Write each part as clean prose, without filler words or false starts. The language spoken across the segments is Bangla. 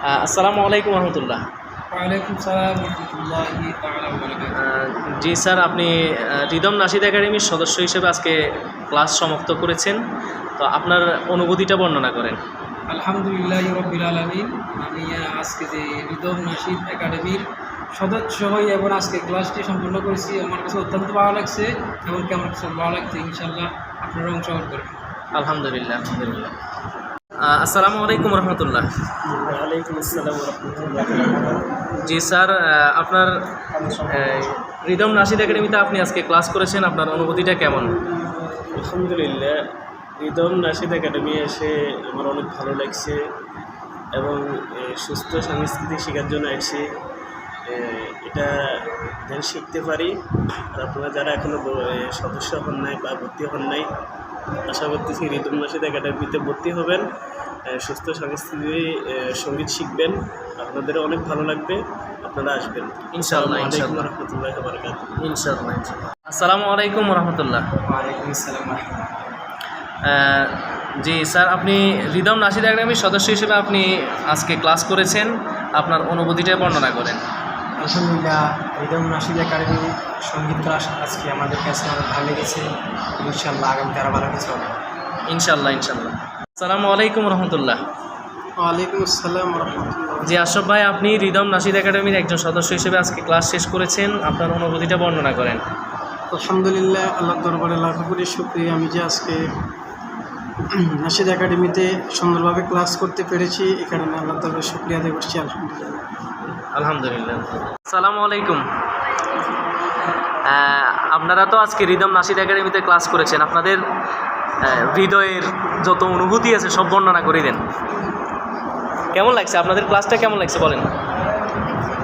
আসসালামু আলাইকুম রহমতুল্লাহ। ওয়ালাইকুম সালাম রহমতুল্লাহি তাআলা ওয়া বারাকাতুহু। জি স্যার, আপনি রিদম নাশিদ একাডেমির সদস্য হিসেবে আজকে ক্লাস সমাপ্ত করেছেন, তো আপনার অনুভূতিটা বর্ণনা করেন। আলহামদুলিল্লাহি রাব্বিল আলামিন। আমি আজকে যে রিদম নাশিদ একাডেমির সদস্য হই এবং আজকে ক্লাসটি সম্পূর্ণ করেছি, আমার কাছে অত্যন্ত ভালো লাগছে এবং আমার কাছে ভালো লাগছে। ইনশাআল্লাহ আপনারা অংশগ্রহণ করবেন। আলহামদুলিল্লাহ আলহামদুলিল্লাহ। আসসালামু আলাইকুম রহমতুল্লাহ। ওয়ালাইকুম আসসালাম রাহমাতুল্লাহ। জি স্যার, আপনার রিদম নাশিদ একাডেমিতে আপনি আজকে ক্লাস করেছেন, আপনার অনুভূতিটা কেমন? আলহামদুলিল্লাহ, রিদম নাশিদ একাডেমি এসে আমার অনেক ভালো লাগছে এবং সুস্থ সংস্কৃতি শেখার জন্য এসেছি। এটা যেন শিখতে পারি। আর আপনারা যারা এখনও সদস্য হন নাই বা ভর্তি হন নাই, আশা করতেছি রিদম নাশিদ একাডেমিতে ভর্তি হবেন, সুস্থ সংস্কৃতি সঙ্গীত শিখবেন, আপনাদেরও অনেক ভালো লাগবে, আপনারা আসবেন ইনশাআল্লাহ ইনশাআল্লাহ রহমতুল্লাহ বারাকাতুহু। ইনশাআল্লাহ ইনশাআল্লাহ। আসসালামু আলাইকুম রহমতুল্লাহ। ওয়ালাইকুম আসসালাম রাহমাতুল্লাহ। জি স্যার, আপনি রিদম নাশিদ একাডেমির সদস্য হিসেবে আপনি আজকে ক্লাস করেছেন, আপনার অনুভূতিটা বর্ণনা করেন। আলহামদুলিল্লাহ, রিদম নাশিদ একাডেমি সঙ্গীত ক্লাস আজকে আমাদের কাছে অনেক ভালো লেগেছে। ইনশাআল্লাহ আগামীতে আরও ভালো কিছু হবে। ইনশাআল্লাহ ইনশাআল্লাহ। আসসালামু আলাইকুম রহমতুল্লাহ। ওয়ালাইকুম আসসালাম রহমতুল্লাহ। জি আশরাফ ভাই, আপনি রিদম নাশিদ একাডেমির একজন সদস্য হিসেবে আজকে ক্লাস শেষ করেছেন, আপনার অনুভূতিটা বর্ণনা করেন। আলহামদুলিল্লাহ, আল্লাহ দরবারে লাখ কোটি শুকরিয়া, আমি যে আজকে নাশিদ একাডেমিতে সুন্দরভাবে ক্লাস করতে পেরেছি, এই কারণে আল্লাহ দরবারে শুকরিয়া আদায় করছি। আলহামদুলিল্লাহ। আলহামদুলিল্লাহ। আসসালামু আলাইকুম। আপনারা তো আজকে রিদম নাশিদ একাডেমিতে ক্লাস করেছেন, আপনাদের হৃদয়ের যত অনুভূতি আছে সব বর্ণনা করে দেন। কেমন লাগছে আপনাদের ক্লাসটা, কেমন লাগছে বলেন?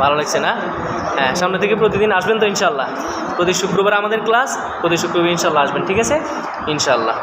ভালো লাগছে না? হ্যাঁ, সামনে থেকে প্রতিদিন আসবেন তো ইনশাআল্লাহ। প্রতি শুক্রবার আমাদের ক্লাস, প্রতি শুক্রবার ইনশাআল্লাহ আসবেন, ঠিক আছে? ইনশাআল্লাহ।